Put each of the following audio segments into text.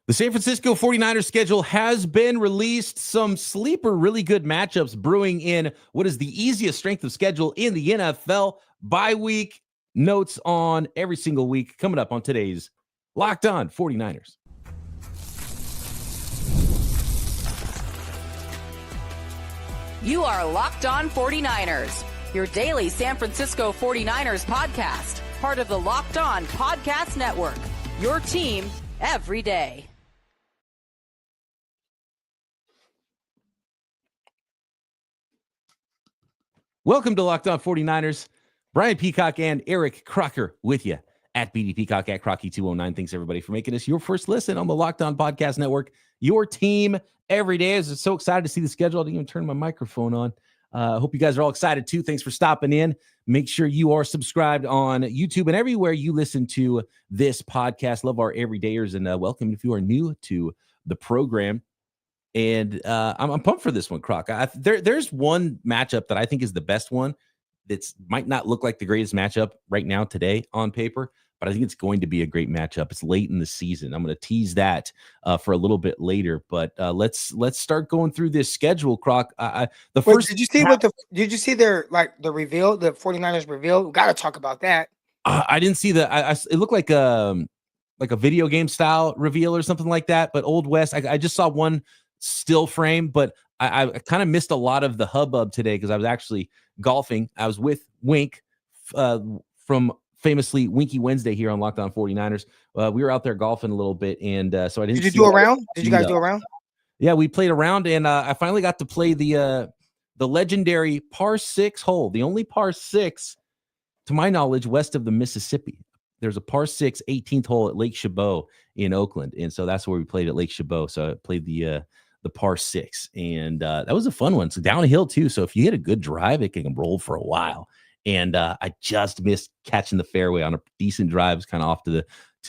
The San Francisco 49ers schedule has been released. Some sleeper, really good matchups brewing in what is the easiest strength of schedule in the NFL. Bye week notes on every single week coming up on today's Locked On 49ers. You are Locked On 49ers, your daily San Francisco 49ers podcast, part of the Locked On Podcast Network, your team every day. Welcome to Locked On 49ers. Brian Peacock and Eric Crocker with you at BD Peacock at Crocky209. Thanks, everybody, for making us your first listen on the Locked On Podcast Network, your team every day. I was so excited to see the schedule. I didn't even turn my microphone on. I hope you guys are all excited, too. Thanks for stopping in. Make sure you are subscribed on YouTube and everywhere you listen to this podcast. Love our everydayers, and welcome if you are new to the program. And I'm pumped for this one, Croc. There's one matchup that I think is the best one that might not look like the greatest matchup right now today on paper, but I think it's going to be a great matchup. It's late in the season. I'm going to tease that for a little bit later, but let's start going through this schedule, Croc. Did you see their the reveal, the 49ers reveal? We got to talk about that. I didn't see it looked like a video game style reveal or something like that, but Old West. I just saw one still frame, but I kind of missed a lot of the hubbub today because I was actually golfing. I was with Wink from famously Winky Wednesday here on Locked On 49ers. We were out there golfing a little bit, and so I didn't. Did you do a round? Did you guys do a round? Yeah, we played a round, and I finally got to play the legendary par 6 hole, the only par 6, to my knowledge, west of the Mississippi. There's a par 6 18th hole at Lake Chabot in Oakland, and so that's where we played at Lake Chabot. So I played the par 6, and that was a fun one. So downhill too, so if you hit a good drive, it can roll for a while. And I just missed catching the fairway on a decent drive. It was kind of off to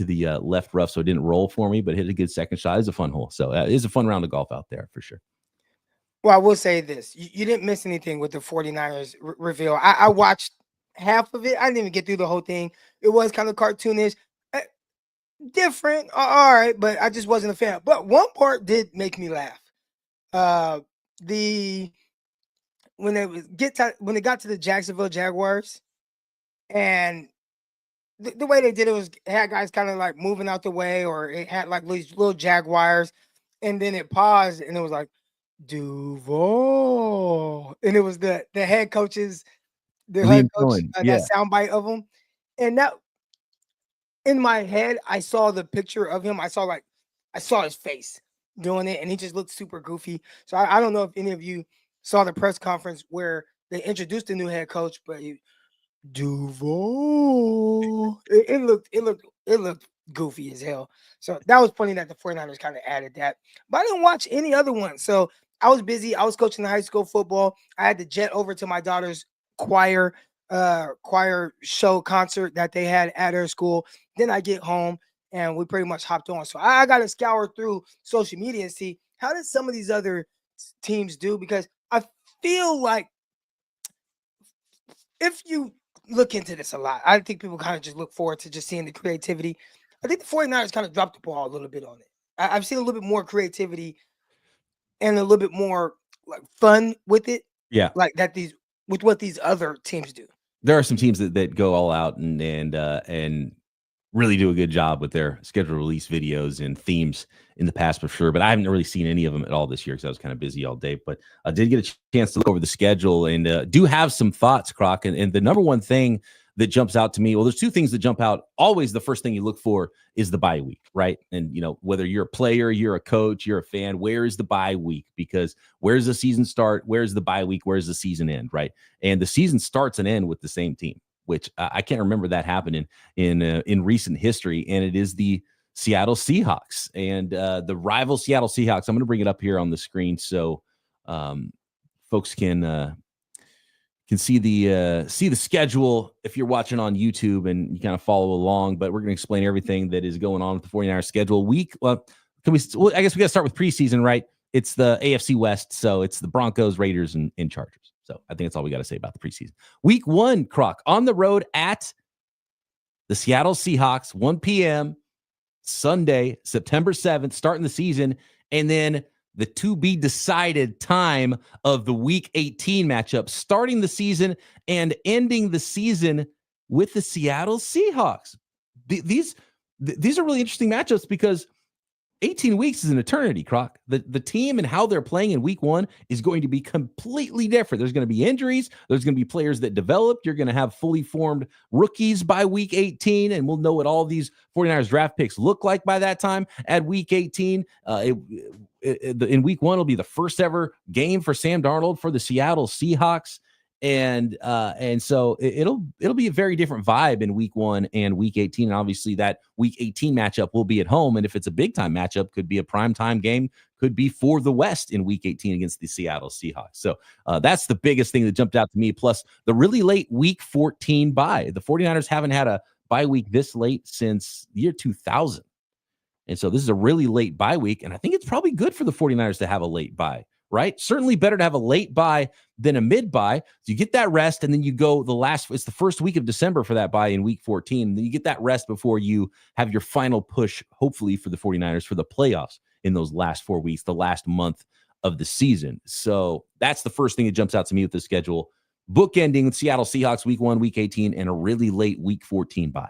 the left rough, so it didn't roll for me, but hit a good second shot. It was a fun hole, so it is a fun round of golf out there for sure. Well, I will say this: you didn't miss anything with the 49ers reveal. I watched half of it. I didn't even get through the whole thing. It was kind of cartoonish, different, all right, but I just wasn't a fan. But one part did make me laugh. When it got to the Jacksonville Jaguars, and the way they did it was had guys kind of like moving out the way, or it had like these little Jaguars, and then it paused and it was like Duval, and it was the head coach's head coach, that soundbite of him, and that in my head I saw the picture of him. I saw his face doing it, and he just looked super goofy. So I don't know if any of you saw the press conference where they introduced the new head coach, but Duval, it looked goofy as hell. So that was funny that the 49ers kind of added that. But I didn't watch any other ones. So I was busy. I was coaching the high school football. I had to jet over to my daughter's choir show concert that they had at her school. Then I get home and we pretty much hopped on. So I got to scour through social media and see how did some of these other teams do, because I feel like if you look into this a lot, I think people kind of just look forward to just seeing the creativity. I think the 49ers kind of dropped the ball a little bit on it. I've seen a little bit more creativity and a little bit more like fun with it. Yeah. Like with what these other teams do. There are some teams that go all out and really do a good job with their schedule release videos and themes in the past for sure. But I haven't really seen any of them at all this year because I was kind of busy all day. But I did get a chance to look over the schedule and do have some thoughts, Croc. And the number one thing that jumps out to me, well, there's two things that jump out. Always the first thing you look for is the bye week, right? And, whether you're a player, you're a coach, you're a fan, where is the bye week? Because where's the season start? Where's the bye week? Where's the season end, right? And the season starts and ends with the same team, which I can't remember that happening in recent history. And it is the Seattle Seahawks and the rival Seattle Seahawks. I'm going to bring it up here on the screen so folks can see the schedule if you're watching on YouTube and you kind of follow along. But we're going to explain everything that is going on with the 49ers schedule week. I guess we got to start with preseason, right? It's the AFC West, so it's the Broncos, Raiders, and Chargers. So I think that's all we got to say about the preseason. Week 1, Croc, on the road at the Seattle Seahawks, 1 p.m. Sunday, September 7th, starting the season, and then the to-be-decided time of the Week 18 matchup, starting the season and ending the season with the Seattle Seahawks. These are really interesting matchups because 18 weeks is an eternity, Croc. The team and how they're playing in week 1 is going to be completely different. There's going to be injuries. There's going to be players that developed. You're going to have fully formed rookies by week 18, and we'll know what all these 49ers draft picks look like by that time at week 18. In week 1, it'll be the first ever game for Sam Darnold for the Seattle Seahawks. And so it'll be a very different vibe in week 1 and week 18. And obviously that week 18 matchup will be at home. And if it's a big time matchup, could be a primetime game, could be for the West in week 18 against the Seattle Seahawks. So that's the biggest thing that jumped out to me. Plus the really late week 14 bye. The 49ers haven't had a bye week this late since the year 2000. And so this is a really late bye week. And I think it's probably good for the 49ers to have a late bye. Right? Certainly better to have a late bye than a mid bye. So you get that rest, and then you go it's the first week of December for that bye in week 14. Then you get that rest before you have your final push, hopefully for the 49ers for the playoffs in those last 4 weeks, the last month of the season. So that's the first thing that jumps out to me with the schedule. Bookending with Seattle Seahawks week 1, week 18, and a really late week 14 bye.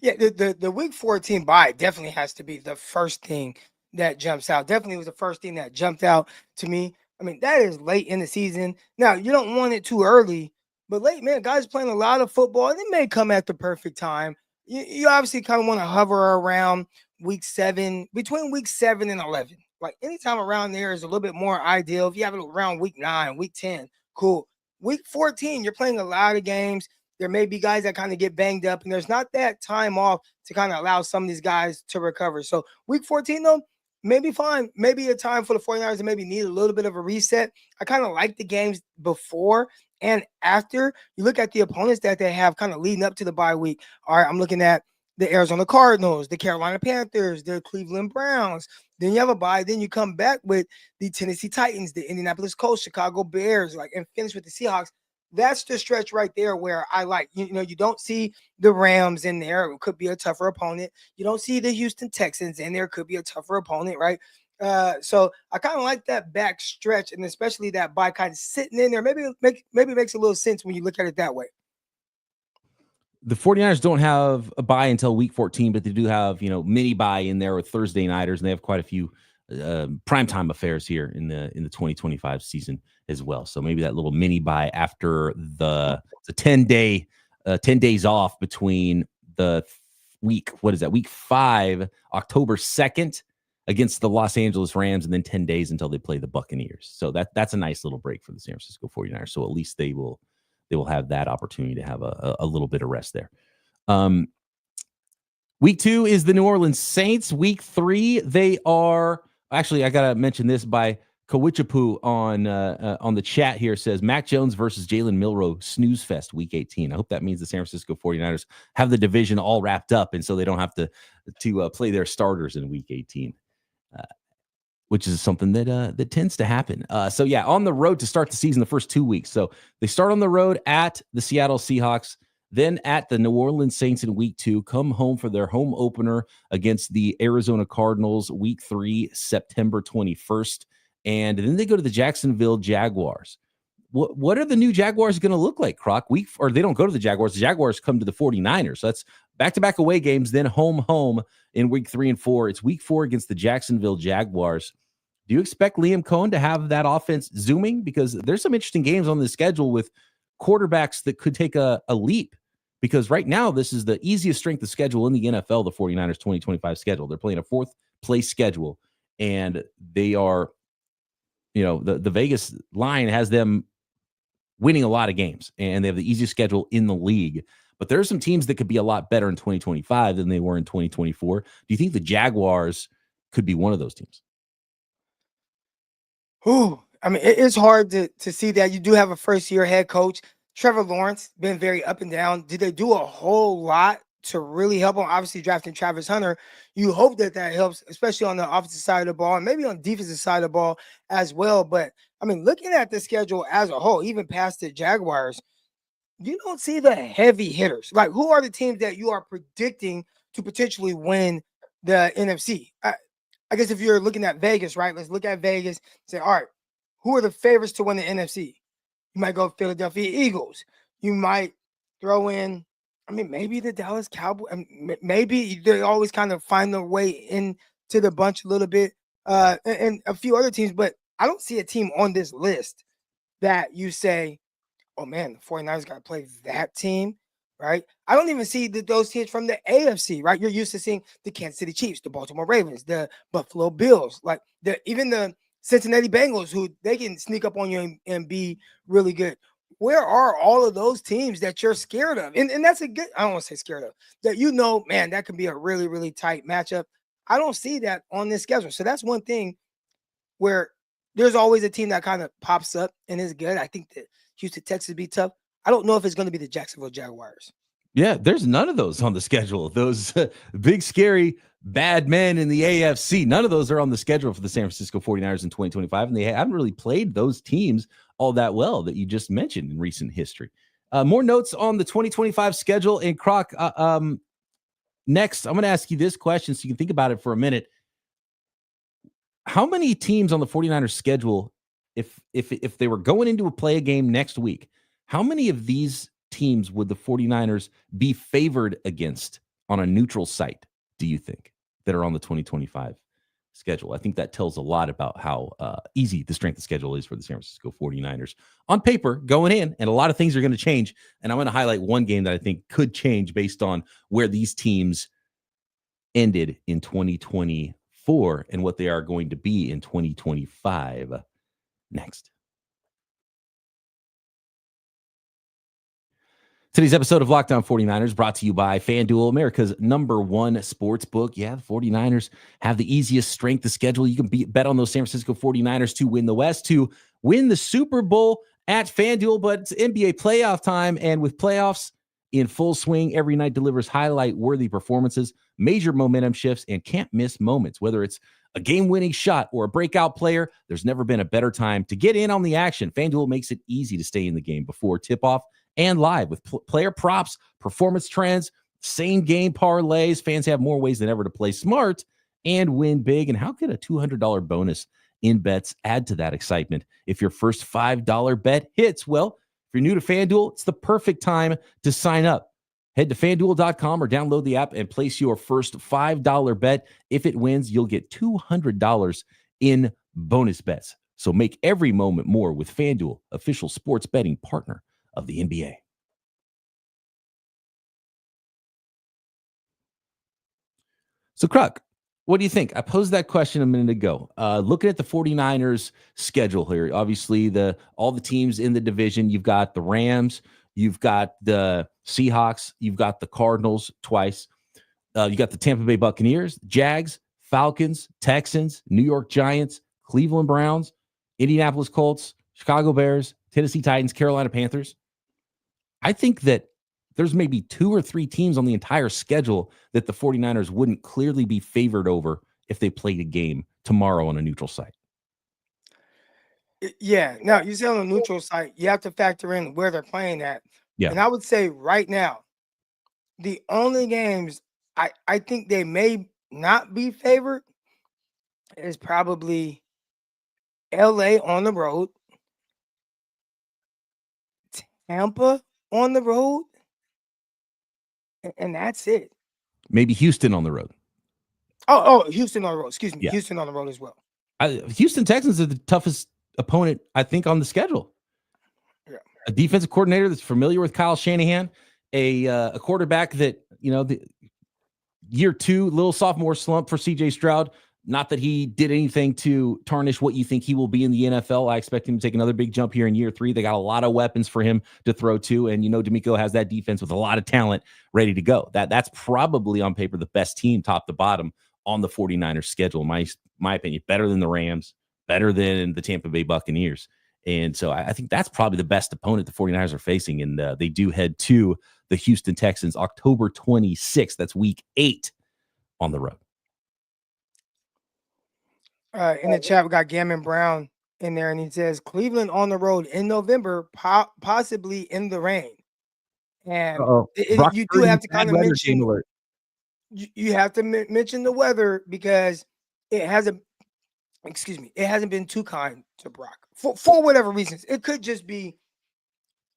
Yeah, the week 14 bye definitely has to be the first thing that jumps out. Definitely was the first thing that jumped out to me. I mean, that is late in the season. Now, you don't want it too early, but late, man, guys playing a lot of football, and it may come at the perfect time. You obviously kind of want to hover around week 7, between week 7 and 11. Like anytime around there is a little bit more ideal. If you have it around week 9, week 10, cool. Week 14, you're playing a lot of games. There may be guys that kind of get banged up, and there's not that time off to kind of allow some of these guys to recover. So week 14, though, maybe fine. Maybe a time for the 49ers to maybe need a little bit of a reset. I kind of like the games before and after. You look at the opponents that they have kind of leading up to the bye week. All right, I'm looking at the Arizona Cardinals, the Carolina Panthers, the Cleveland Browns. Then you have a bye. Then you come back with the Tennessee Titans, the Indianapolis Colts, Chicago Bears, and finish with the Seahawks. That's the stretch right there where I like, you don't see the Rams in there. It could be a tougher opponent. You don't see the Houston Texans in there. Could be a tougher opponent, right? So I kind of like that back stretch, and especially that bye kind of sitting in there. Maybe it makes a little sense when you look at it that way. The 49ers don't have a bye until week 14, but they do have, mini bye in there with Thursday nighters, and they have quite a few primetime affairs here in the 2025 season as well. So maybe that little mini bye after the 10 days off between the week, week 5, October 2nd against the Los Angeles Rams, and then 10 days until they play the Buccaneers. So that's a nice little break for the San Francisco 49ers. So at least they will have that opportunity to have a little bit of rest there. Week 2 is the New Orleans Saints. Week 3, they are actually, I gotta mention this by Kawichapu on the chat here, says Mac Jones versus Jalen Milroe snooze fest week 18. I hope that means the San Francisco 49ers have the division all wrapped up, and so they don't have to play their starters in week 18, which is something that tends to happen. So yeah, on the road to start the season, the first 2 weeks. So they start on the road at the Seattle Seahawks, then at the New Orleans Saints in week 2, come home for their home opener against the Arizona Cardinals, week 3, September 21st. And then they go to the Jacksonville Jaguars. What are the new Jaguars going to look like, Croc? Or they don't go to the Jaguars. The Jaguars come to the 49ers. So that's back-to-back away games, then home in week 3 and 4. It's week 4 against the Jacksonville Jaguars. Do you expect Liam Cohen to have that offense zooming? Because there's some interesting games on the schedule with quarterbacks that could take a leap. Because right now, this is the easiest strength of schedule in the NFL, the 49ers 2025 schedule. They're playing a 4th-place schedule, and they are, the Vegas line has them winning a lot of games, and they have the easiest schedule in the league. But there are some teams that could be a lot better in 2025 than they were in 2024. Do you think the Jaguars could be one of those teams? I mean, it's hard to see that. You do have a first-year head coach. Trevor Lawrence, been very up and down. Did they do a whole lot to really help him? Obviously, drafting Travis Hunter. You hope that helps, especially on the offensive side of the ball, and maybe on the defensive side of the ball as well. But, I mean, looking at the schedule as a whole, even past the Jaguars, you don't see the heavy hitters. Like, who are the teams that you are predicting to potentially win the NFC. I guess if you're looking at Vegas, right? Let's look at Vegas. Say, all right, who are the favorites to win the NFC? You might go Philadelphia Eagles. You might throw in, I mean, maybe the Dallas Cowboys. Maybe they always kind of find their way into the bunch a little bit, and a few other teams. But I don't see a team on this list that you say, oh man, the 49ers got to play that team, right? I don't even see those teams from the AFC, right? You're used to seeing the Kansas City Chiefs, the Baltimore Ravens, the Buffalo Bills, like even the Cincinnati Bengals, who they can sneak up on you and be really good. Where are all of those teams that you're scared of? And that's a good, I don't want to say scared of, that man, that can be a really, really tight matchup. I don't see that on this schedule. So that's one thing where there's always a team that kind of pops up and is good. I think that Houston, Texas be tough. I don't know if it's going to be the Jacksonville Jaguars. Yeah, there's none of those on the schedule. Those big, scary, bad men in the AFC, none of those are on the schedule for the San Francisco 49ers in 2025, and they haven't really played those teams all that well that you just mentioned in recent history. More notes on the 2025 schedule. And Croc, next, I'm going to ask you this question so you can think about it for a minute. How many teams on the 49ers schedule, if they were going into a game next week, how many of these teams would the 49ers be favored against on a neutral site, do you think, that are on the 2025 schedule? I think that tells a lot about how easy the strength of schedule is for the San Francisco 49ers on paper going in, and a lot of things are going to change. And I'm going to highlight one game that I think could change based on where these teams ended in 2024 and what they are going to be in 2025 next. Today's episode of Locked On 49ers brought to you by FanDuel, America's #1 sports book. Yeah, the 49ers have the easiest strength of schedule. You can bet on those San Francisco 49ers to win the West, to win the Super Bowl at FanDuel, but it's NBA playoff time, and with playoffs in full swing, every night delivers highlight-worthy performances, major momentum shifts, and can't-miss moments. Whether it's a game-winning shot or a breakout player, there's never been a better time to get in on the action. FanDuel makes it easy to stay in the game before tip-off and live with player props, performance trends, same-game parlays. Fans have more ways than ever to play smart and win big. And how could a $200 bonus in bets add to that excitement if your first $5 bet hits? Well, if you're new to FanDuel, it's the perfect time to sign up. Head to FanDuel.com or download the app and place your first $5 bet. If it wins, you'll get $200 in bonus bets. So make every moment more with FanDuel, official sports betting partner of the NBA. So, Croc, what do you think? I posed that question a minute ago. Looking at the 49ers schedule here, obviously all the teams in the division, you've got the Rams, you've got the Seahawks, you've got the Cardinals twice, you got the Tampa Bay Buccaneers, Jags, Falcons, Texans, New York Giants, Cleveland Browns, Indianapolis Colts, Chicago Bears, Tennessee Titans, Carolina Panthers. I think that there's maybe 2 or 3 teams on the entire schedule that the 49ers wouldn't clearly be favored over if they played a game tomorrow on a neutral site. Yeah. Now, you say on a neutral site, you have to factor in where they're playing at. Yeah. And I would say right now, the only games I think they may not be favored is probably LA on the road, Tampa on the road, and that's it. Maybe Houston on the road. Oh, Houston on the road. Excuse me. Yeah. Houston on the road as well. Houston Texans are the toughest opponent, I think, on the schedule. Yeah. A defensive coordinator that's familiar with Kyle Shanahan, a quarterback that, the year 2, little sophomore slump for CJ Stroud. Not that he did anything to tarnish what you think he will be in the NFL. I expect him to take another big jump here in year 3. They got a lot of weapons for him to throw to. And, D'Amico has that defense with a lot of talent ready to go. That's probably on paper the best team top to bottom on the 49ers schedule. In my opinion, better than the Rams, better than the Tampa Bay Buccaneers. And so I think that's probably the best opponent the 49ers are facing. And they do head to the Houston Texans October 26th. That's week 8 on the road. In the chat, we got Gammon Brown in there, and he says Cleveland on the road in November, possibly in the rain. And you do have to kind of mention. You have to mention the weather because it hasn't. Excuse me. It hasn't been too kind to Brock for whatever reasons. It could just be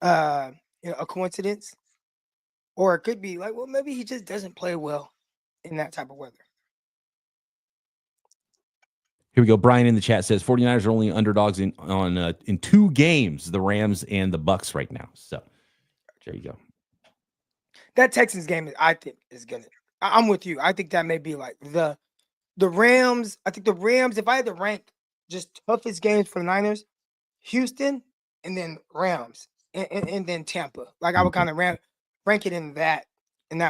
a coincidence, or it could be like, well, maybe he just doesn't play well in that type of weather. Here we go. Brian in the chat says 49ers are only underdogs in 2 games, the Rams and the Bucks right now. So there you go. That Texans game, I think, is gonna. I'm with you. I think that may be like the Rams. I think the Rams, if I had to rank just toughest games for the Niners, Houston and then Rams and then Tampa. Like I would kind of rank it in that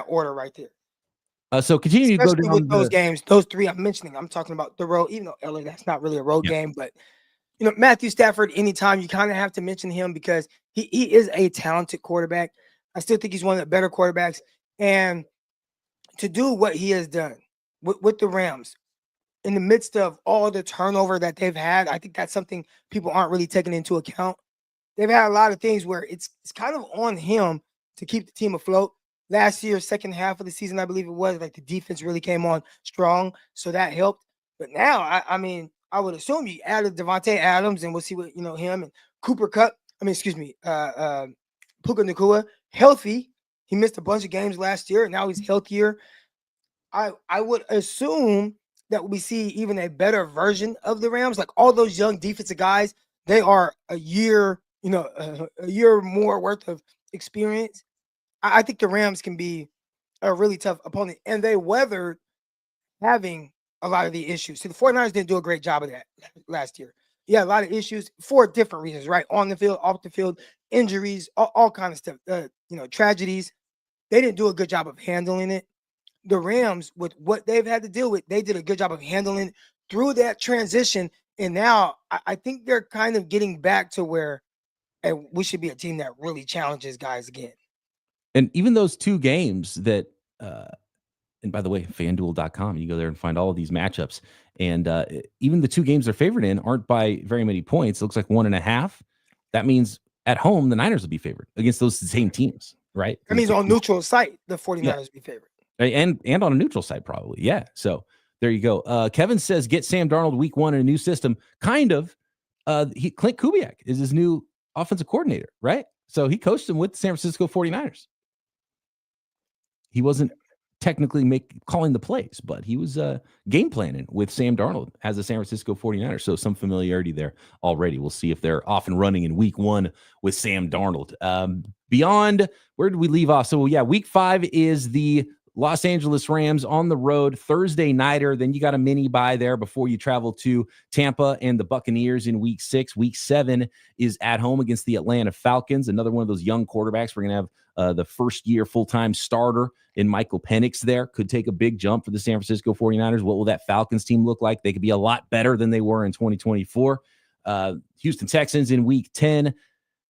order right there. So continue to go down with those games, those 3 I'm mentioning. I'm talking about the road, even though LA, that's not really a road game, but Matthew Stafford, anytime you kind of have to mention him because he is a talented quarterback. I still think he's one of the better quarterbacks. And to do what he has done with the Rams in the midst of all the turnover that they've had, I think that's something people aren't really taking into account. They've had a lot of things where it's kind of on him to keep the team afloat. Last year, second half of the season, I believe it was, like the defense really came on strong, so that helped. But now, I mean, I would assume you added Devontae Adams, and we'll see what him and Cooper Kupp. Puka Nacua, healthy. He missed a bunch of games last year, and now he's healthier. I would assume that we see even a better version of the Rams. Like all those young defensive guys, they are a year more worth of experience. I think the Rams can be a really tough opponent, and they weathered having a lot of the issues. So the 49ers didn't do a great job of that last year. Yeah, a lot of issues for different reasons, right? On the field, off the field, injuries, all kind of stuff, tragedies. They didn't do a good job of handling it. The Rams, with what they've had to deal with, they did a good job of handling it through that transition. And now I think they're kind of getting back to where we should be a team that really challenges guys again. And even those 2 games that, and by the way, FanDuel.com, you go there and find all of these matchups. And even the 2 games they're favored in aren't by very many points. It looks like 1.5. That means at home, the Niners will be favored against those same teams, right? That means on neutral site, the 49ers be favored. And on a neutral site, probably. Yeah. So there you go. Kevin says, get Sam Darnold week 1 in a new system. Kind of. Clint Kubiak is his new offensive coordinator, right? So he coached him with the San Francisco 49ers. He wasn't technically calling the plays, but he was game planning with Sam Darnold as the San Francisco 49ers. So some familiarity there already. We'll see if they're off and running in week 1 with Sam Darnold. Beyond, where did we leave off? So yeah, week 5 is the Los Angeles Rams on the road, Thursday nighter. Then you got a mini bye there before you travel to Tampa and the Buccaneers in week 6. Week 7 is at home against the Atlanta Falcons. Another one of those young quarterbacks. We're going to have the first year full-time starter in Michael Penix there. Could take a big jump for the San Francisco 49ers. What will that Falcons team look like? They could be a lot better than they were in 2024. Houston Texans in week 10.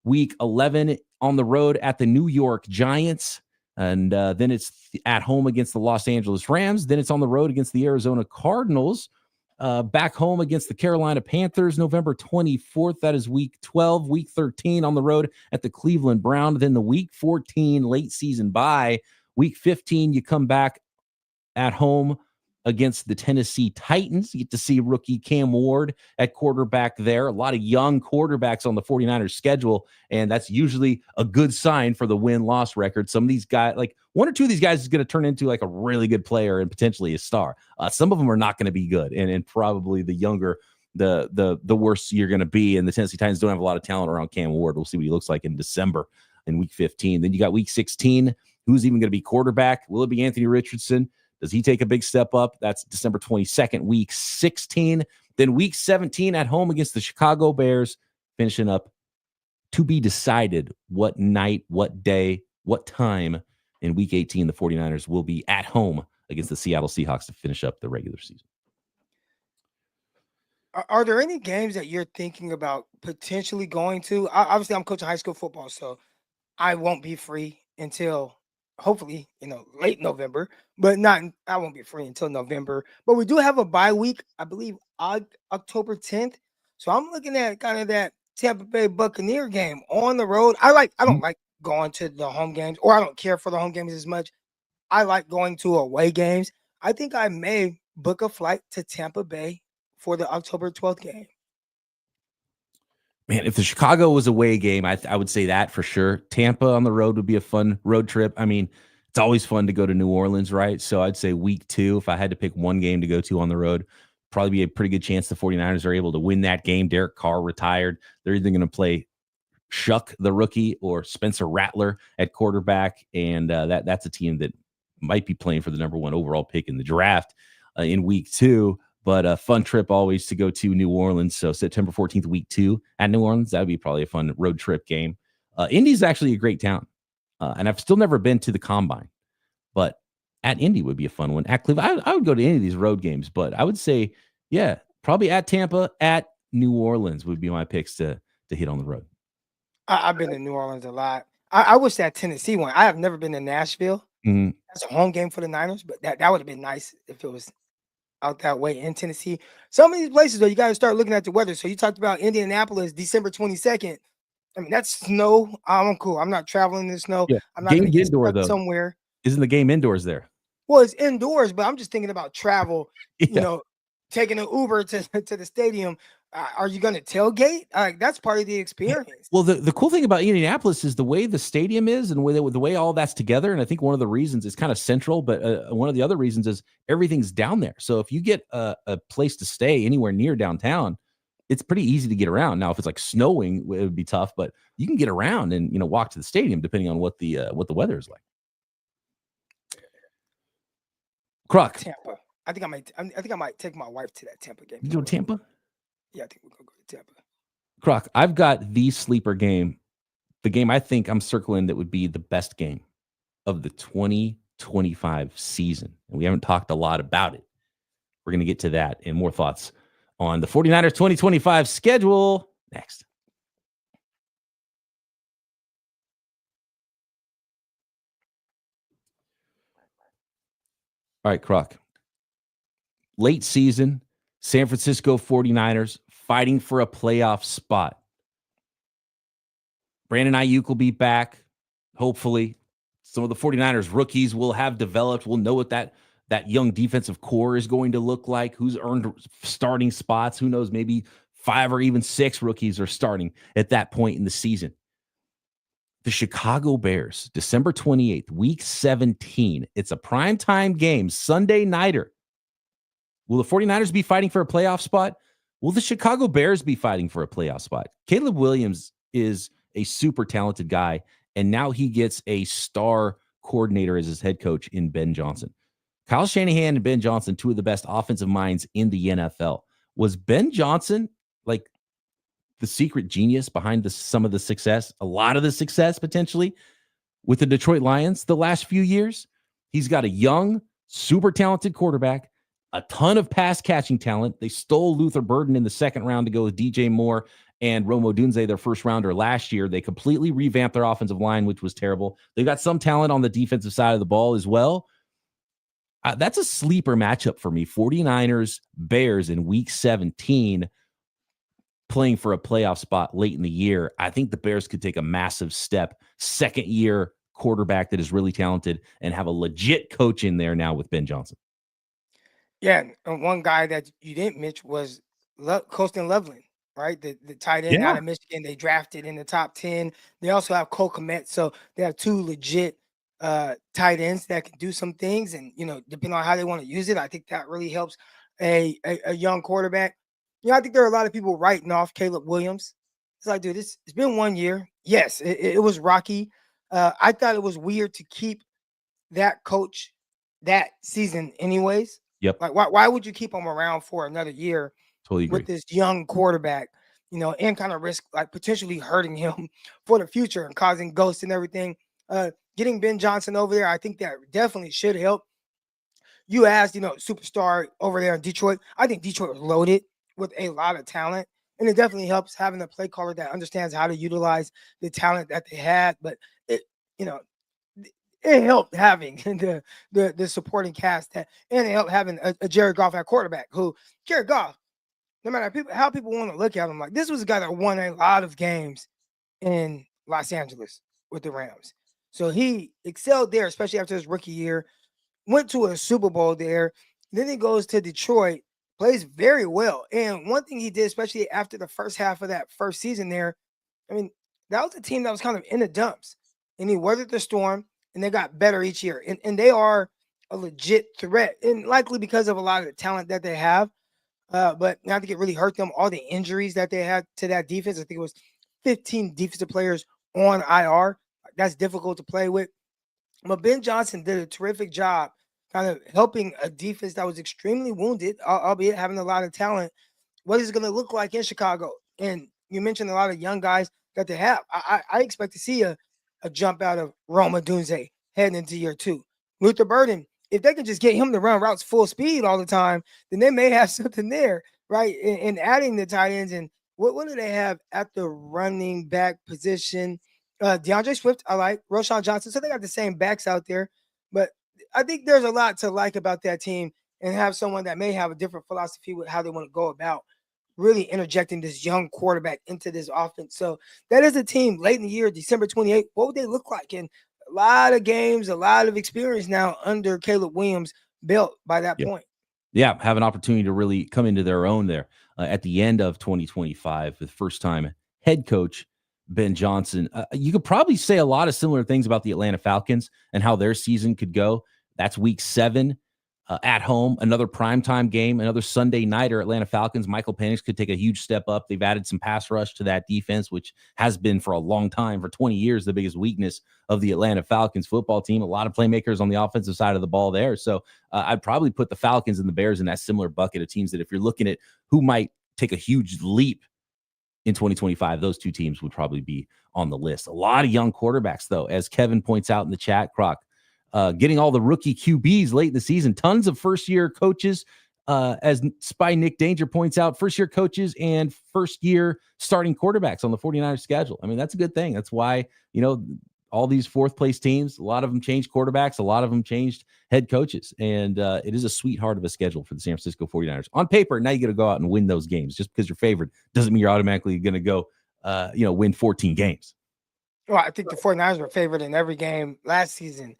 Week 11 on the road at the New York Giants. And then it's at home against the Los Angeles Rams. Then it's on the road against the Arizona Cardinals. Back home against the Carolina Panthers, November 24th. That is week 12. Week 13 on the road at the Cleveland Browns. Then the week 14 late season bye. Week 15, you come back at home against the Tennessee Titans. You get to see rookie Cam Ward at quarterback there. A lot of young quarterbacks on the 49ers schedule, and that's usually a good sign for the win-loss record. Some of these guys, like 1 or 2 of these guys is going to turn into like a really good player and potentially a star. Some of them are not going to be good, and probably the younger, the worse you're going to be. And the Tennessee Titans don't have a lot of talent around Cam Ward. We'll see what he looks like in December in week 15. Then you got week 16. Who's even going to be quarterback? Will it be Anthony Richardson? Does he take a big step up? That's December 22nd, week 16. Then week 17 at home against the Chicago Bears, finishing up to be decided what night, what day, what time. In week 18, the 49ers will be at home against the Seattle Seahawks to finish up the regular season. Are there any games that you're thinking about potentially going to? Obviously, I'm coaching high school football, so I won't be free until hopefully, late November, but I won't be free until November. But we do have a bye week, I believe, October 10th. So I'm looking at kind of that Tampa Bay Buccaneer game on the road. I don't like going to the home games, or I don't care for the home games as much. I like going to away games. I think I may book a flight to Tampa Bay for the October 12th game. Man, if the Chicago was away game, I would say that for sure. Tampa on the road would be a fun road trip. I mean, it's always fun to go to New Orleans, right? So I'd say week 2, if I had to pick one game to go to on the road, probably be a pretty good chance the 49ers are able to win that game. Derek Carr retired. They're either going to play Shuck, the rookie, or Spencer Rattler at quarterback. And that's a team that might be playing for the number 1 overall pick in the draft in week 2. But a fun trip always to go to New Orleans. So September 14th, week 2 at New Orleans. That would be probably a fun road trip game. Indy's actually a great town. And I've still never been to the Combine. But at Indy would be a fun one. At Cleveland, I would go to any of these road games. But I would say, yeah, probably at Tampa, at New Orleans would be my picks to hit on the road. I've been to New Orleans a lot. I wish that Tennessee one. I have never been to Nashville. Mm-hmm. That's a home game for the Niners, but that would have been nice if it was out that way in Tennessee. Some of these places, though, you got to start looking at the weather. So you talked about Indianapolis, December 22nd. I mean, that's snow. I'm cool. I'm not traveling in the snow. Yeah. I'm not going to get indoor, stuck though. somewhere. Isn't the game indoors there? Well, it's indoors, but I'm just thinking about travel, Yeah. Taking an Uber to the stadium. Are you going to tailgate? That's part of the experience. Well, the cool thing about Indianapolis is the way the stadium is and the way all that's together. And I think one of the reasons is kind of central, but one of the other reasons is everything's down there. So if you get a place to stay anywhere near downtown, it's pretty easy to get around. Now, if it's like snowing, it would be tough, but you can get around and walk to the stadium depending on what the weather is like. Croc. Tampa. I think I might take my wife to that Tampa game. You go to Tampa? Yeah, I think we're gonna go to Tampa. Croc, I've got the sleeper game, the game I think I'm circling that would be the best game of the 2025 season. And we haven't talked a lot about it. We're going to get to that and more thoughts on the 49ers 2025 schedule next. All right, Croc. Late season, San Francisco 49ers fighting for a playoff spot. Brandon Ayuk will be back, hopefully. Some of the 49ers rookies will have developed. We'll know what that young defensive core is going to look like, who's earned starting spots. Who knows, maybe 5 or even 6 rookies are starting at that point in the season. The Chicago Bears, December 28th, week 17. It's a primetime game, Sunday nighter. Will the 49ers be fighting for a playoff spot? Will the Chicago Bears be fighting for a playoff spot? Caleb Williams is a super talented guy, and now he gets a star coordinator as his head coach in Ben Johnson. Kyle Shanahan and Ben Johnson, 2 of the best offensive minds in the NFL. Was Ben Johnson like the secret genius behind some of the success, a lot of the success potentially with the Detroit Lions the last few years? He's got a young, super talented quarterback, a ton of pass catching talent. They stole Luther Burden in the second round to go with DJ Moore and Rome Odunze, their first rounder last year. They completely revamped their offensive line, which was terrible. They got some talent on the defensive side of the ball as well. That's a sleeper matchup for me. 49ers, Bears in week 17, playing for a playoff spot late in the year. I think the Bears could take a massive step. Second year quarterback that is really talented and have a legit coach in there now with Ben Johnson. Yeah, and one guy that you didn't mention was Colston Loveland, right? The tight end out of Michigan. They drafted in the top 10. They also have Cole Kmet, so they have 2 legit tight ends that can do some things. And depending on how they want to use it, I think that really helps a young quarterback. I think there are a lot of people writing off Caleb Williams. It's like, dude, it's been 1 year. Yes, it was rocky. I thought it was weird to keep that coach that season anyways. Yep. Like, why would you keep him around for another year Totally agree. with this young quarterback, and kind of risk like potentially hurting him for the future and causing ghosts and everything? Getting Ben Johnson over there, I think that definitely should help. You asked, superstar over there in Detroit. I think Detroit was loaded with a lot of talent, and it definitely helps having a play caller that understands how to utilize the talent that they had. But it helped having the supporting cast and it helped having a Jared Goff at quarterback. Who Jared Goff, no matter how people want to look at him, like, this was a guy that won a lot of games in Los Angeles with the Rams. So he excelled there, especially after his rookie year. went to a Super Bowl there. Then he goes to Detroit, plays very well. And one thing he did, especially after the first half of that first season there, I mean, that was a team that was kind of in the dumps. And he weathered the storm and they got better each year. And they are a legit threat, and likely because of a lot of the talent that they have. But not to get really hurt them, all the injuries that they had to that defense. I think it was 15 defensive players on IR. That's difficult to play with. But Ben Johnson did a terrific job kind of helping a defense that was extremely wounded, albeit having a lot of talent. What is it going to look like in Chicago? And you mentioned a lot of young guys that they have. I expect to see a jump out of Roma Dunze heading into year 2. Luther Burden, if they can just get him to run routes full speed all the time, then they may have something there, right? And adding the tight ends. And what do they have at the running back position? DeAndre Swift, I like. Roshan Johnson. So they got the same backs out there. But I think there's a lot to like about that team, and have someone that may have a different philosophy with how they want to go about really interjecting this young quarterback into this offense. So that is a team late in the year, December 28th. What would they look like? And a lot of games, a lot of experience now under Caleb Williams' belt by that point. Yeah, have an opportunity to really come into their own there at the end of 2025 with first-time head coach Ben Johnson. You could probably say a lot of similar things about the Atlanta Falcons and how their season could go. That's week 7 at home, another primetime game, another Sunday nighter. Atlanta Falcons. Michael Penix could take a huge step up. They've added some pass rush to that defense, which has been for a long time, for 20 years, the biggest weakness of the Atlanta Falcons football team. A lot of playmakers on the offensive side of the ball there. So I'd probably put the Falcons and the Bears in that similar bucket of teams that if you're looking at who might take a huge leap in 2025, those two teams would probably be on the list. A lot of young quarterbacks, though, as Kevin points out in the chat, Croc, getting all the rookie QBs late in the season. Tons of first-year coaches, as Spy Nick Danger points out, first-year coaches and first-year starting quarterbacks on the 49ers schedule. I mean, that's a good thing. That's why, all these fourth-place teams, a lot of them changed quarterbacks, a lot of them changed head coaches, and it is a sweetheart of a schedule for the San Francisco 49ers. On paper, now you got to go out and win those games. Just because you're favored doesn't mean you're automatically going to go, win 14 games. Well, I think the 49ers were favored in every game last season.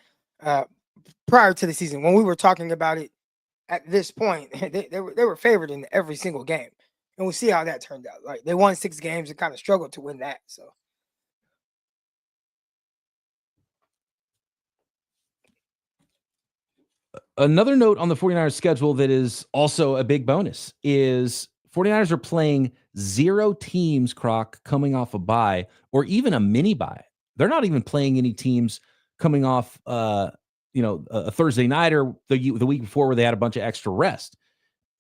Prior to the season, when we were talking about it at this point, they were favored in every single game, and we'll see how that turned out. Like, they won 6 games and kind of struggled to win that. So another note on the 49ers schedule that is also a big bonus is 49ers are playing 0 teams, Croc, coming off a bye or even a mini bye. They're not even playing any teams coming off a Thursday night or the week before where they had a bunch of extra rest.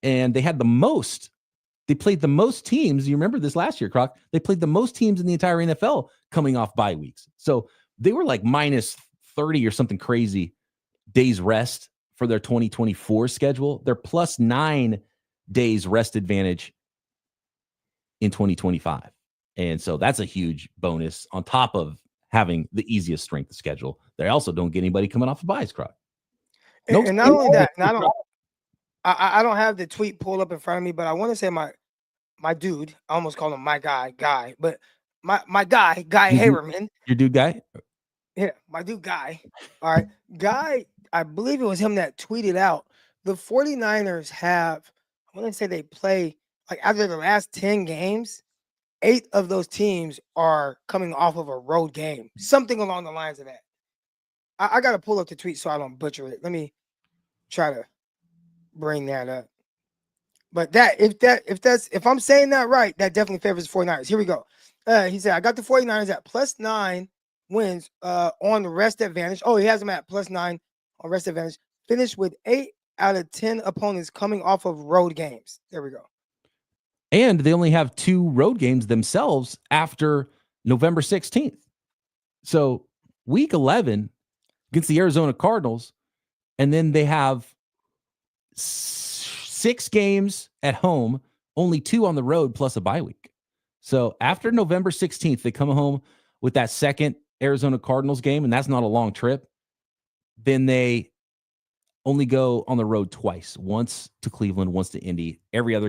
And they played the most teams. You remember this last year, Croc? They played the most teams in the entire NFL coming off bye weeks. So they were like minus 30 or something crazy days rest for their 2024 schedule. They're plus 9 days rest advantage in 2025. And so that's a huge bonus on top of having the easiest strength of schedule. They also don't get anybody coming off a bye, Croc. And not only that, I don't have the tweet pulled up in front of me, but I want to say my dude, I almost call him my guy, but my guy Haberman. Your dude guy? Yeah, my dude Guy. All right. Guy, I believe it was him that tweeted out the 49ers have, I want to say they play, like, after the last 10 games, 8 of those teams are coming off of a road game. Something along the lines of that. I got to pull up the tweet so I don't butcher it. Let me try to bring that up. But if I'm saying that right, that definitely favors the 49ers. Here we go. He said, I got the 49ers at plus 9 wins on the rest advantage. Oh, he has them at plus 9 on rest advantage. Finished with 8 out of 10 opponents coming off of road games. There we go. And they only have 2 road games themselves after November 16th. So week 11 against the Arizona Cardinals, and then they have 6 games at home, only 2 on the road, plus a bye week. So after November 16th, they come home with that second Arizona Cardinals game, and that's not a long trip. Then they only go on the road twice, once to Cleveland, once to Indy. Every other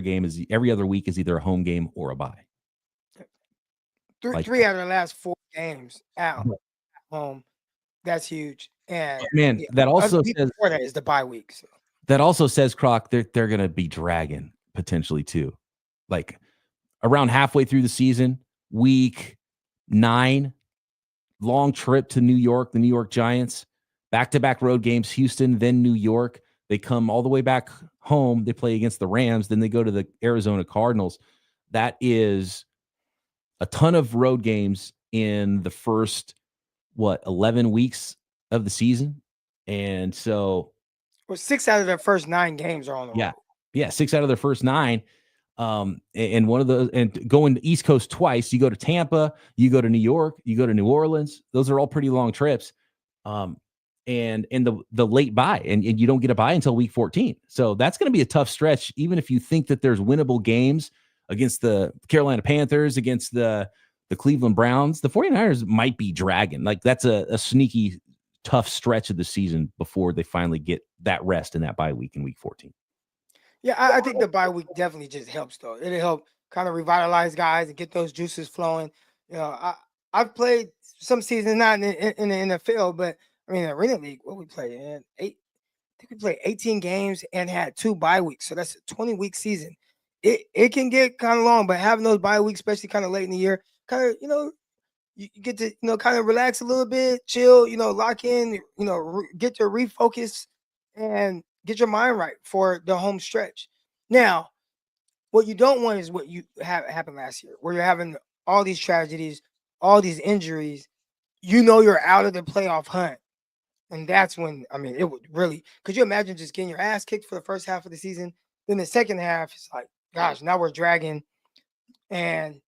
week is either a home game or a bye. 3 out of the last 4 games out home. That's huge. And Man, that also says before that is the bye week. So. that also says, Croc, they're going to be dragging potentially too. Like around halfway through the season, week 9, long trip to New York, the New York Giants, back-to-back road games, Houston, then New York. They come all the way back home. They play against the Rams. Then they go to the Arizona Cardinals. That is a ton of road games in the first, 11 weeks of the season. And so, well, 6 out of their first 9 games are on the road. Yeah, 6 out of their first 9. And one of those, and going to East Coast twice, you go to Tampa, you go to New York, you go to New Orleans. Those are all pretty long trips. And the late bye, and you don't get a bye until week 14. So that's going to be a tough stretch, even if you think that there's winnable games against the Carolina Panthers, against the Cleveland Browns. The 49ers might be dragging. Like that's a sneaky, tough stretch of the season before they finally get that rest in that bye week in week 14. Yeah, I think the bye week definitely just helps, though. It'll help kind of revitalize guys and get those juices flowing. You know, I've played some seasons, not in the NFL, but I mean, Arena League, what we played in I think we played 18 games and had 2 bye weeks. So that's a 20-week season. It can get kind of long, but having those bye weeks, especially kind of late in the year, kind of, you get to, kind of relax a little bit, chill, lock in, get to refocus and get your mind right for the home stretch. Now, what you don't want is what you have happened last year, where you're having all these tragedies, all these injuries. You're out of the playoff hunt. And that's when, I mean, it would really, could you imagine just getting your ass kicked for the first half of the season? Then the second half, it's like, gosh, now we're dragging and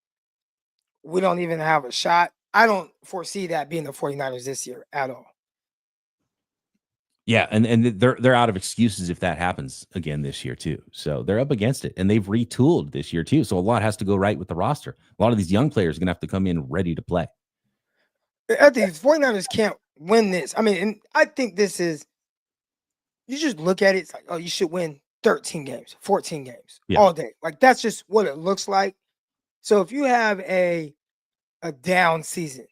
we don't even have a shot. I don't foresee that being the 49ers this year at all. Yeah, and they're out of excuses if that happens again this year too. So they're up against it, and they've retooled this year too. So a lot has to go right with the roster. A lot of these young players are going to have to come in ready to play. I think the 49ers can't win this. I mean, and I think this is, you just look at it, it's like, oh, you should win 13 games, 14 games all day. Like, that's just what it looks like. So if you have a down season,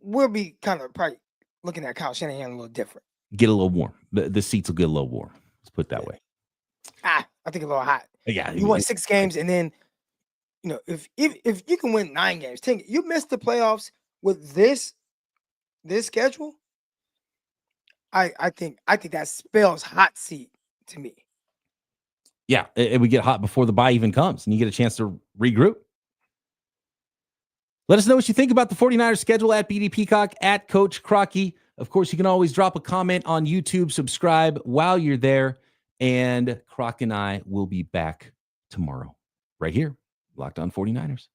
we'll be kind of probably looking at Kyle Shanahan a little different. Get a little warm. The seats will get a little warm. Let's put it that way. I think a little hot. Yeah. You won 6 games, and then, if you can win 9 games, 10, you missed the playoffs with this schedule. I think that spells hot seat to me. Yeah, and we get hot before the bye even comes, and you get a chance to regroup. Let us know what you think about the 49ers schedule at BD Peacock, at Coach Crocky. Of course, you can always drop a comment on YouTube, subscribe while you're there, and Croc and I will be back tomorrow right here, Locked On 49ers.